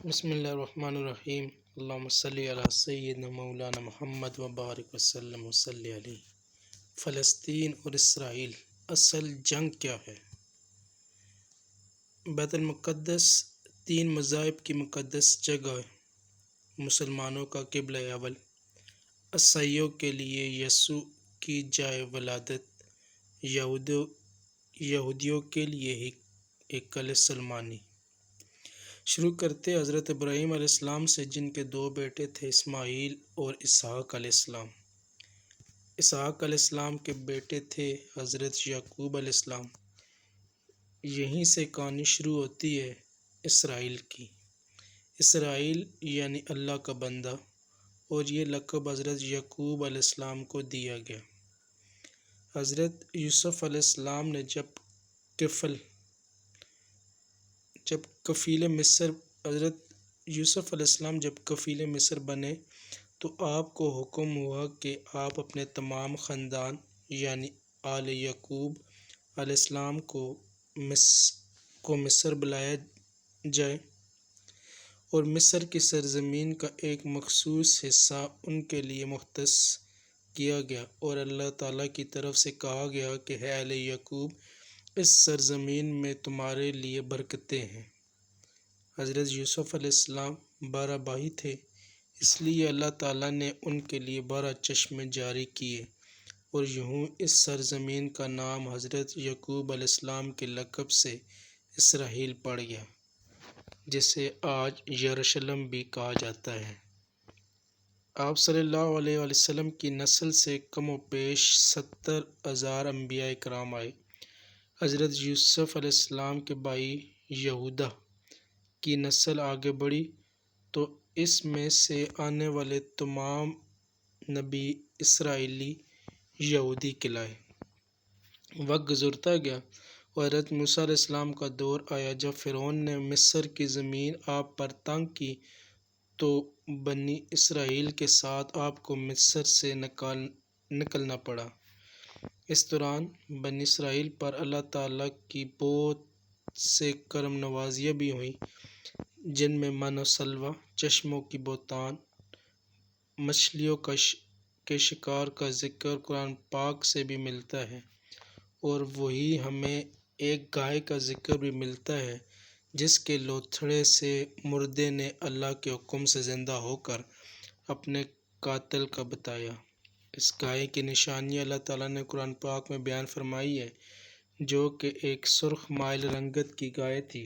بسم اللہ الرحمن الرحیم۔ اللہم صلی علی سیدنا مولانا محمد وبارک وسلم وصلی علیہ۔ فلسطین اور اسرائیل، اصل جنگ کیا ہے؟ بیت المقدس تین مذاہب کی مقدس جگہ، مسلمانوں کا قبلہ اول، عیسائیوں کے لیے یسوع کی جائے ولادت، یہودیوں کے لیے ہیکل سلیمانی۔ شروع کرتے حضرت ابراہیم علیہ السلام سے، جن کے دو بیٹے تھے، اسماعیل اور اسحاق علیہ السلام۔ اسحاق علیہ السلام کے بیٹے تھے حضرت یعقوب علیہ السلام۔ یہیں سے کہانی شروع ہوتی ہے اسرائیل کی۔ اسرائیل یعنی اللہ کا بندہ، اور یہ لقب حضرت یعقوب علیہ السلام کو دیا گیا۔ حضرت یوسف علیہ السلام نے حضرت یوسف علیہ السلام جب کفیل مصر بنے تو آپ کو حکم ہوا کہ آپ اپنے تمام خاندان یعنی آل یعقوب علیہ السلام کو مصر بلایا جائے، اور مصر کی سرزمین کا ایک مخصوص حصہ ان کے لیے مختص کیا گیا، اور اللہ تعالیٰ کی طرف سے کہا گیا کہ اے آل یعقوب، اس سرزمین میں تمہارے لیے برکتیں ہیں۔ حضرت یوسف علیہ السلام 12 بھائی تھے، اس لیے اللہ تعالیٰ نے ان کے لیے 12 چشمے جاری کیے، اور یوں اس سرزمین کا نام حضرت یعقوب علیہ السلام کے لقب سے اسرائیل پڑ گیا، جسے آج یروشلم بھی کہا جاتا ہے۔ آپ صلی اللہ علیہ وآلہ وسلم کی نسل سے کم و بیش 70,000 انبیاء کرام آئے۔ حضرت یوسف علیہ السلام کے بھائی یہودا کی نسل آگے بڑھی تو اس میں سے آنے والے تمام نبی اسرائیلی یہودی کہلائے۔ وقت گزرتا گیا اور حضرت موسیٰ علیہ السلام کا دور آیا۔ جب فرعون نے مصر کی زمین آپ پر تنگ کی تو بنی اسرائیل کے ساتھ آپ کو مصر سے نکلنا پڑا۔ اس دوران بنی اسرائیل پر اللہ تعالیٰ کی بہت سے کرم نوازیاں بھی ہوئیں، جن میں من و سلویٰ، چشموں کی بہتان، مچھلیوں کے شکار کا ذکر قرآن پاک سے بھی ملتا ہے، اور وہیں ہمیں ایک گائے کا ذکر بھی ملتا ہے جس کے لوتھڑے سے مردے نے اللہ کے حکم سے زندہ ہو کر اپنے قاتل کا بتایا۔ اس گائے کی نشانی اللہ تعالیٰ نے قرآن پاک میں بیان فرمائی ہے، جو کہ ایک سرخ مائل رنگت کی گائے تھی،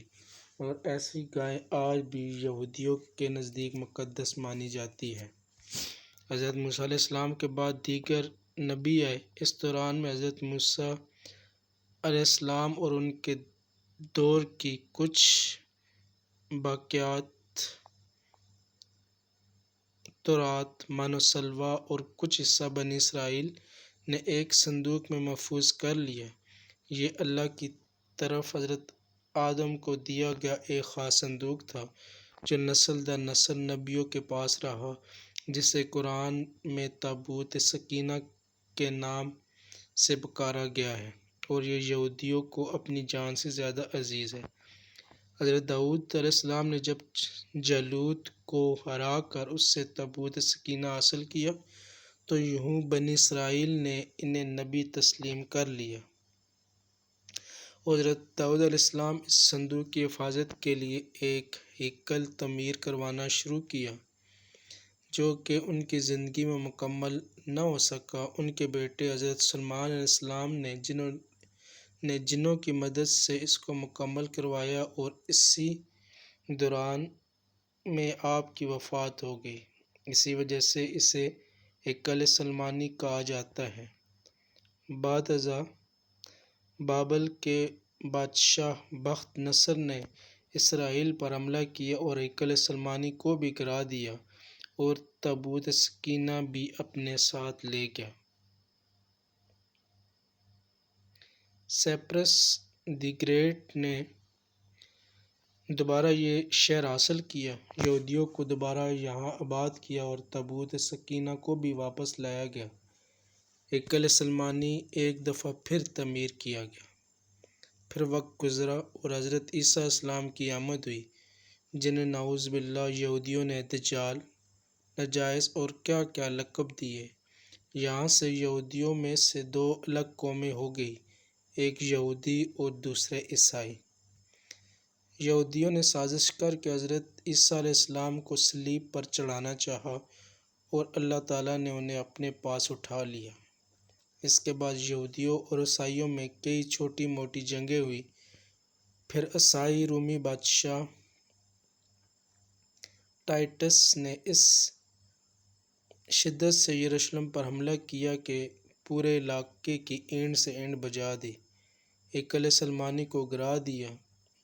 اور ایسی گائے آج بھی یہودیوں کے نزدیک مقدس مانی جاتی ہے۔ حضرت موسیٰ علیہ السلام کے بعد دیگر نبی آئے۔ اس دوران میں حضرت موسیٰ علیہ السلام اور ان کے دور کی کچھ واقعات، تورات، من و سلویٰ اور کچھ حصہ بنی اسرائیل نے ایک صندوق میں محفوظ کر لیا۔ یہ اللہ کی طرف حضرت آدم کو دیا گیا ایک خاص صندوق تھا، جو نسل در نسل نبیوں کے پاس رہا، جسے قرآن میں تابوت سکینہ کے نام سے پکارا گیا ہے، اور یہ یہودیوں کو اپنی جان سے زیادہ عزیز ہے۔ حضرت داؤد علیہ السلام نے جب جالوت کو ہرا کر اس سے تابوت سکینہ حاصل کیا تو یوں بنی اسرائیل نے انہیں نبی تسلیم کر لیا، اور حضرت داؤد علیہ السلام اس صندوق کی حفاظت کے لیے ایک ہیکل تعمیر کروانا شروع کیا، جو کہ ان کی زندگی میں مکمل نہ ہو سکا۔ ان کے بیٹے حضرت سلیمان علیہ السلام نے جنوں کی مدد سے اس کو مکمل کروایا، اور اسی دوران میں آپ کی وفات ہو گئی۔ اسی وجہ سے اسے ہیکل سلیمانی کہا جاتا ہے۔ بعد ازاں بابل کے بادشاہ بخت نصر نے اسرائیل پر حملہ کیا اور ہیکل سلیمانی کو بھی گرا دیا، اور تابوت سکینہ بھی اپنے ساتھ لے گیا۔ سائپرس دی گریٹ نے دوبارہ یہ شہر حاصل کیا، یہودیوں کو دوبارہ یہاں آباد کیا، اور تابوت سکینہ کو بھی واپس لایا گیا۔ ہیکل سلیمانی ایک دفعہ پھر تعمیر کیا گیا۔ پھر وقت گزرا اور حضرت عیسیٰ علیہ السلام کی آمد ہوئی۔ جنہیں نعوذ باللہ یہودیوں نے دجال، نجائس اور کیا کیا لقب دیے۔ یہاں سے یہودیوں میں سے دو الگ قومیں ہو گئی، ایک یہودی اور دوسرے عیسائی۔ یہودیوں نے سازش کر کے حضرت عیسیٰ علیہ السلام کو صلیب پر چڑھانا چاہا اور اللہ تعالیٰ نے انہیں اپنے پاس اٹھا لیا۔ اس کے بعد یہودیوں اور عیسائیوں میں کئی چھوٹی موٹی جنگیں ہوئی۔ پھر عیسائی رومی بادشاہ ٹائٹس نے اس شدت سے یروشلم پر حملہ کیا کہ پورے علاقے کی اینٹ سے اینٹ بجا دی، ایک قلعہ سلیمانی کو گرا دیا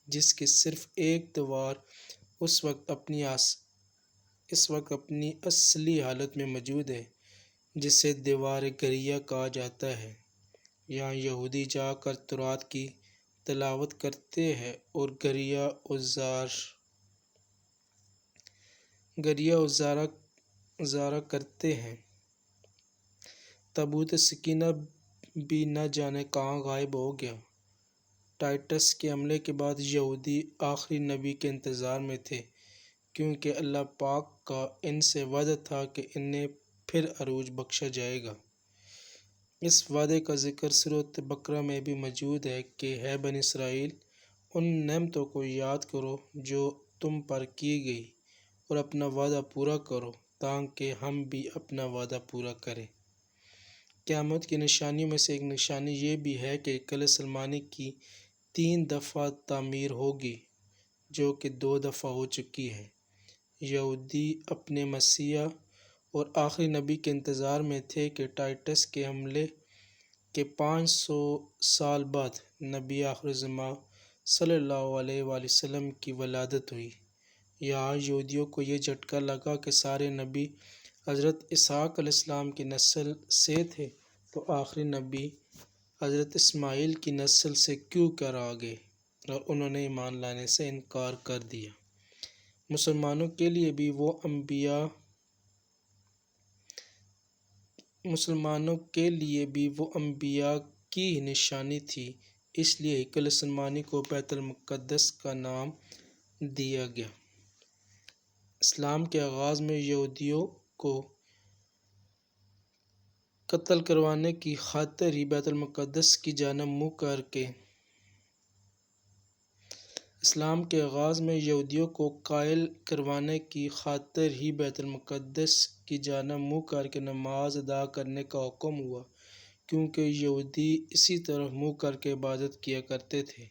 جس کی صرف ایک دیوار اس وقت اپنی اصلی حالت میں موجود ہے، جسے دیوار گریا کہا جاتا ہے۔ یہاں یہودی جا کر تورات کی تلاوت کرتے ہیں اور گریا ازارا کرتے ہیں۔ تابوت سکینہ بھی نہ جانے کہاں غائب ہو گیا۔ ٹائٹس کے حملے کے بعد یہودی آخری نبی کے انتظار میں تھے، کیونکہ اللہ پاک کا ان سے وعدہ تھا کہ انہیں پھر عروج بخشا جائے گا۔ اس وعدے کا ذکر سورۃ بقرہ میں بھی موجود ہے کہ ہے بنی اسرائیل، ان نعمتوں کو یاد کرو جو تم پر کی گئی اور اپنا وعدہ پورا کرو تاکہ ہم بھی اپنا وعدہ پورا کریں۔ قیامت کی نشانیوں میں سے ایک نشانی یہ بھی ہے کہ قلعہ سلیمانی کی 3 دفعہ تعمیر ہوگی، جو کہ 2 دفعہ ہو چکی ہے۔ یہودی اپنے مسیح اور آخری نبی کے انتظار میں تھے کہ ٹائٹس کے حملے کے 500 سال بعد نبی آخر الزماں صلی اللہ علیہ وآلہ وسلم کی ولادت ہوئی۔ یہاں یہودیوں کو یہ جھٹکا لگا کہ سارے نبی حضرت اسحاق علیہ السلام کی نسل سے تھے تو آخری نبی حضرت اسماعیل کی نسل سے کیوں کر آ گئے، اور انہوں نے ایمان لانے سے انکار کر دیا۔ مسلمانوں کے لیے بھی وہ انبیاء کی ہی نشانی تھی، اس لیے قلعہ سلیمانی کو بیت المقدس کا نام دیا گیا۔ اسلام کے آغاز میں یہودیوں کو قتل کروانے کی خاطر ہی بیت المقدس کی جانب منہ کر کے نماز ادا کرنے کا حکم ہوا، کیونکہ یہودی اسی طرح منہ کر کے عبادت کیا کرتے تھے۔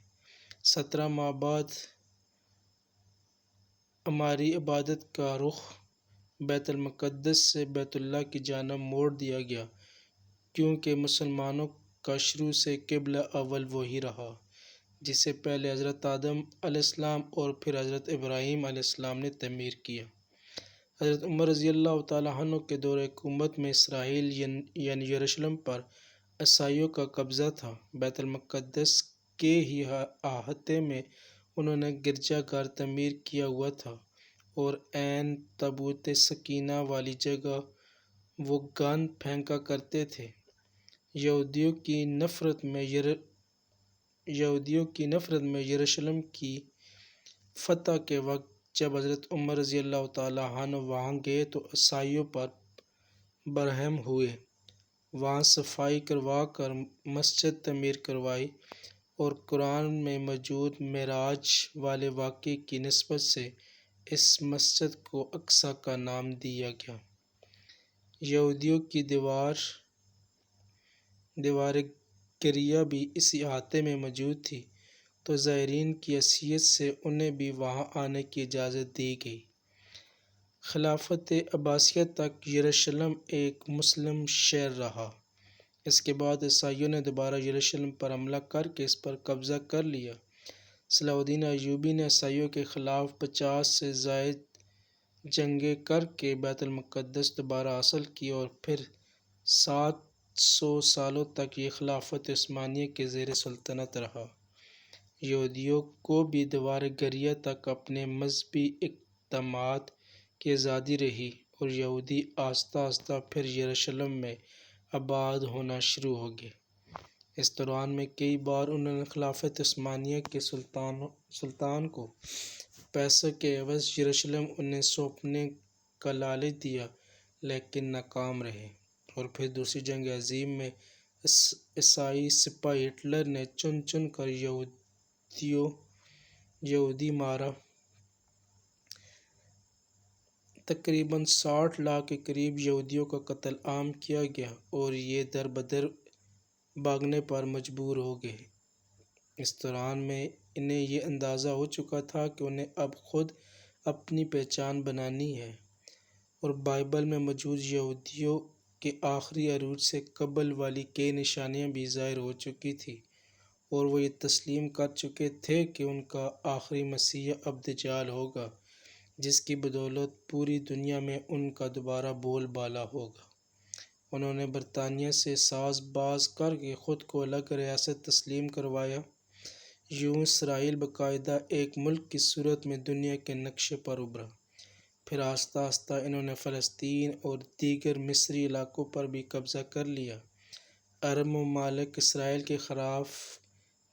17 ماہ بعد ہماری عبادت کا رخ بیت المقدس سے بیت اللہ کی جانب موڑ دیا گیا، کیونکہ مسلمانوں کا شروع سے قبلہ اول وہی رہا، جسے پہلے حضرت آدم علیہ السلام اور پھر حضرت ابراہیم علیہ السلام نے تعمیر کیا۔ حضرت عمر رضی اللہ تعالیٰ عنہ کے دور حکومت میں اسرائیل یعنی یروشلم پر عیسائیوں کا قبضہ تھا۔ بیت المقدس کے ہی احاطے میں انہوں نے گرجا گھر تعمیر کیا ہوا تھا اور عین تابوت سکینہ والی جگہ وہ گند پھینکا کرتے تھے۔ یہودیوں کی نفرت میں یروشلم کی فتح کے وقت جب حضرت عمر رضی اللہ تعالیٰ عنہ وہاں گئے تو عیسائیوں پر برہم ہوئے، وہاں صفائی کروا کر مسجد تعمیر کروائی اور قرآن میں موجود معراج والے واقعے کی نسبت سے اس مسجد کو اقصیٰ کا نام دیا گیا۔ یہودیوں کی دیوار گریا بھی اسی احاطے میں موجود تھی، تو زائرین کی حیثیت سے انہیں بھی وہاں آنے کی اجازت دی گئی۔ خلافت عباسیہ تک یروشلم ایک مسلم شہر رہا۔ اس کے بعد عیسائیوں نے دوبارہ یروشلم پر حملہ کر کے اس پر قبضہ کر لیا۔ صلاح الدین ایوبی نے عیسائیوں کے خلاف 50 سے زائد جنگیں کر کے بیت المقدس دوبارہ حاصل کی اور پھر 700 سالوں تک یہ خلافت عثمانیہ کے زیر سلطنت رہا۔ یہودیوں کو بھی دیوار گریا تک اپنے مذہبی اقدامات کی آزادی رہی اور یہودی آہستہ آہستہ پھر یروشلم میں آباد ہونا شروع ہو گئے۔ اس دوران میں کئی بار انہوں نے خلافت عثمانیہ کے سلطان کو پیسوں کے عوض یروشلم انہیں سونپنے کا لالچ دیا لیکن ناکام رہے، اور پھر دوسری جنگ عظیم میں عیسائی سپاہی ہٹلر نے چن چن کر یہودی مارا۔ تقریباً 60 لاکھ کے قریب یہودیوں کا قتل عام کیا گیا اور یہ در بدر بھاگنے پر مجبور ہو گئے۔ اس دوران میں انہیں یہ اندازہ ہو چکا تھا کہ انہیں اب خود اپنی پہچان بنانی ہے، اور بائبل میں موجود یہودیوں کے آخری عروج سے قبل والی کئی نشانیاں بھی ظاہر ہو چکی تھیں، اور وہ یہ تسلیم کر چکے تھے کہ ان کا آخری مسیح اب دجال ہوگا، جس کی بدولت پوری دنیا میں ان کا دوبارہ بول بالا ہوگا۔ انہوں نے برطانیہ سے ساز باز کر کے خود کو الگ ریاست تسلیم کروایا۔ یوں اسرائیل باقاعدہ ایک ملک کی صورت میں دنیا کے نقشے پر ابھرا۔ پھر آہستہ آہستہ انہوں نے فلسطین اور دیگر مصری علاقوں پر بھی قبضہ کر لیا۔ عرب ممالک اسرائیل کے خلاف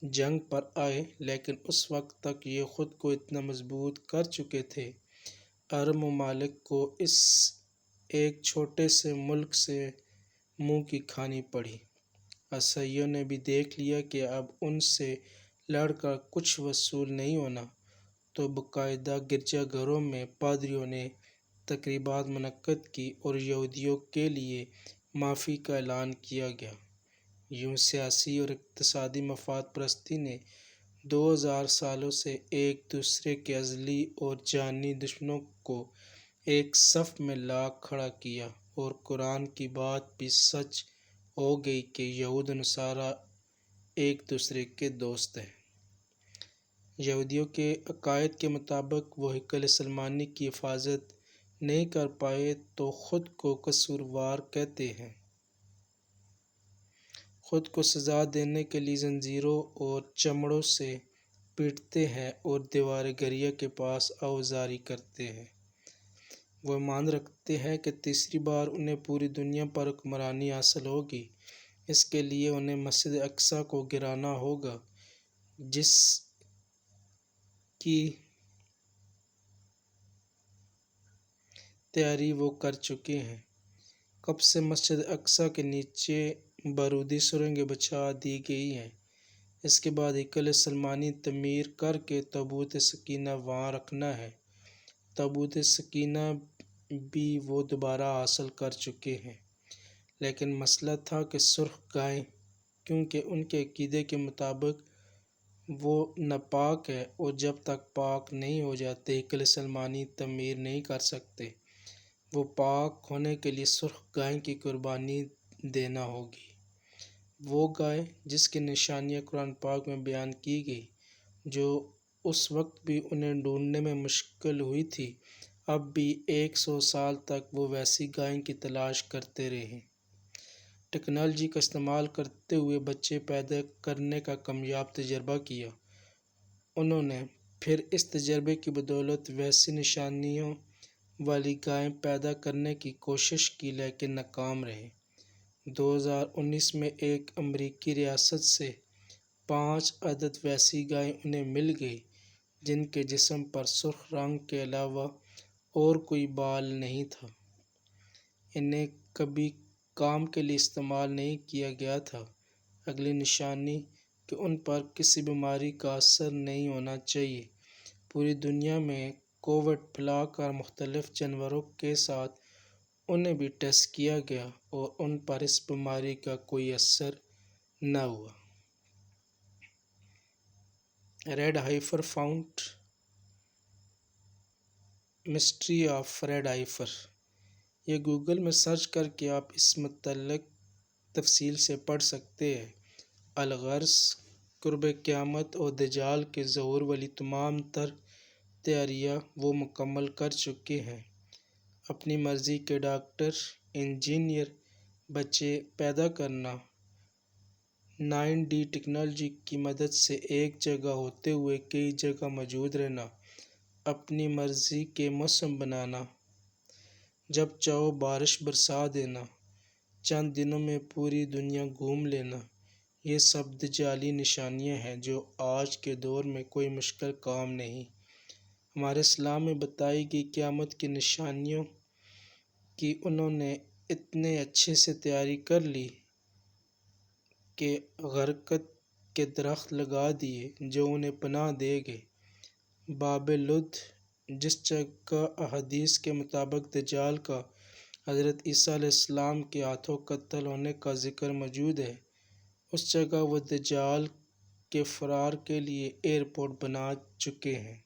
جنگ پر آئے، لیکن اس وقت تک یہ خود کو اتنا مضبوط کر چکے تھے۔ عرب ممالک کو اس ایک چھوٹے سے ملک سے منہ کی کھانی پڑی۔ عیسائیوں نے بھی دیکھ لیا کہ اب ان سے لڑ کر کچھ وصول نہیں ہونا، تو باقاعدہ گرجا گھروں میں پادریوں نے تقریبات منعقد کی اور یہودیوں کے لیے معافی کا اعلان کیا گیا۔ یوں سیاسی اور اقتصادی مفاد پرستی نے 2000 سالوں سے ایک دوسرے کے ازلی اور جانی دشمنوں کو ایک صف میں لا کھڑا کیا، اور قرآن کی بات بھی سچ ہو گئی کہ یہود و نصارہ ایک دوسرے کے دوست ہیں۔ یہودیوں کے عقائد کے مطابق وہ ہیکل سلیمانی کی حفاظت نہیں کر پائے تو خود کو قصوروار کہتے ہیں۔ خود کو سزا دینے کے لیے زنجیروں اور چمڑوں سے پیٹتے ہیں اور دیوار گریہ کے پاس آوازاری کرتے ہیں۔ وہ ایمان رکھتے ہیں کہ تیسری بار انہیں پوری دنیا پر حکمرانی حاصل ہوگی۔ اس کے لیے انہیں مسجد اقصی کو گرانا ہوگا، جس کی تیاری وہ کر چکے ہیں۔ کب سے مسجد اقصی کے نیچے بارودی سرنگیں بچھا دی گئی ہیں۔ اس کے بعد ہیکل سلیمانی تعمیر کر کے تابوت سکینہ وہاں رکھنا ہے۔ تابوت سکینہ بھی وہ دوبارہ حاصل کر چکے ہیں، لیکن مسئلہ تھا کہ سرخ گائے، کیونکہ ان کے عقیدے کے مطابق وہ ناپاک ہے، اور جب تک پاک نہیں ہو جاتے ہیکل سلیمانی تعمیر نہیں کر سکتے۔ وہ پاک ہونے کے لیے سرخ گائے کی قربانی دینا ہوگی۔ وہ گائے جس کی نشانیاں قرآن پاک میں بیان کی گئی، جو اس وقت بھی انہیں ڈھونڈنے میں مشکل ہوئی تھی، اب بھی 100 سال تک وہ ویسی گائے کی تلاش کرتے رہے۔ ٹیکنالوجی کا استعمال کرتے ہوئے بچے پیدا کرنے کا کامیاب تجربہ کیا۔ انہوں نے پھر اس تجربے کی بدولت ویسی نشانیوں والی گائیں پیدا کرنے کی کوشش کی، لیکن ناکام رہے۔ 2019 میں ایک امریکی ریاست سے 5 عدد ویسی گائیں انہیں مل گئی، جن کے جسم پر سرخ رنگ کے علاوہ اور کوئی بال نہیں تھا۔ انہیں کبھی کام کے لیے استعمال نہیں کیا گیا تھا۔ اگلی نشانی کہ ان پر کسی بیماری کا اثر نہیں ہونا چاہیے۔ پوری دنیا میں کووڈ پھیلا کر مختلف جانوروں کے ساتھ انہیں بھی ٹیسٹ کیا گیا، اور ان پر اس بیماری کا کوئی اثر نہ ہوا۔ Red heifer found, mystery of red heifer. یہ گوگل میں سرچ کر کے آپ اس متعلق تفصیل سے پڑھ سکتے ہیں۔ الغرض قرب قیامت اور دجال کے ظہور والی تمام تر تیاریاں وہ مکمل کر چکے ہیں۔ اپنی مرضی کے ڈاکٹر، انجینئر، بچے پیدا کرنا، 9D ٹیکنالوجی کی مدد سے ایک جگہ ہوتے ہوئے کئی جگہ موجود رہنا، اپنی مرضی کے موسم بنانا، جب چاہو بارش برسا دینا، چند دنوں میں پوری دنیا گھوم لینا، یہ سب دجالی نشانیاں ہیں جو آج کے دور میں کوئی مشکل کام نہیں۔ ہمارے اسلام میں بتائی گئی قیامت کی نشانیوں کی انہوں نے اتنے اچھے سے تیاری کر لی کہ غرقت کے درخت لگا دیے جو انہیں پناہ دے گے۔ باب لد، جس جگہ احادیث کے مطابق دجال کا حضرت عیسیٰ علیہ السلام کے ہاتھوں قتل ہونے کا ذکر موجود ہے، اس جگہ وہ دجال کے فرار کے لیے ایئرپورٹ بنا چکے ہیں۔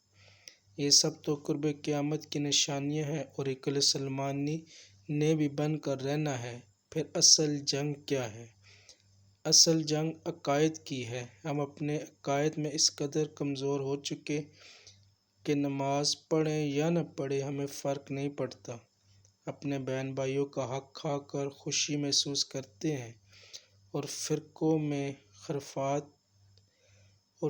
یہ سب تو قرب قیامت کی نشانیاں ہیں اور ایک سلمانی نے بھی بن کر رہنا ہے۔ پھر اصل جنگ کیا ہے؟ اصل جنگ عقائد کی ہے۔ ہم اپنے عقائد میں اس قدر کمزور ہو چکے کہ نماز پڑھیں یا نہ پڑھیں ہمیں فرق نہیں پڑتا، اپنے بہن بھائیوں کا حق کھا کر خوشی محسوس کرتے ہیں اور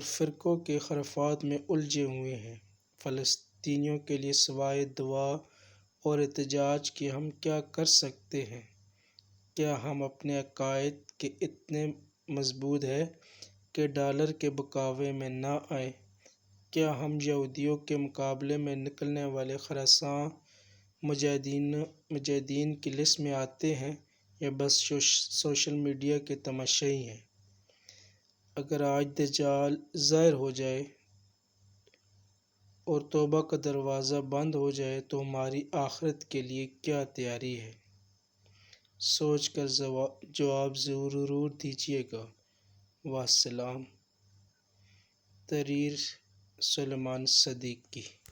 فرقوں کے خرافات میں الجھے ہوئے ہیں۔ فلسطینیوں کے لیے سوائے دعا اور احتجاج کے ہم کیا کر سکتے ہیں؟ کیا ہم اپنے عقائد کے اتنے مضبوط ہیں کہ ڈالر کے بکاوے میں نہ آئیں؟ کیا ہم یہودیوں کے مقابلے میں نکلنے والے خراساں مجاہدین کی لسٹ میں آتے ہیں یا بس سوشل میڈیا کے تماشائی ہیں؟ اگر آج دجال ظاہر ہو جائے اور توبہ کا دروازہ بند ہو جائے تو ہماری آخرت کے لیے کیا تیاری ہے؟ سوچ کر جواب ضرور دیجیے گا۔ والسلام۔ تحریر سلیمان صدیقی۔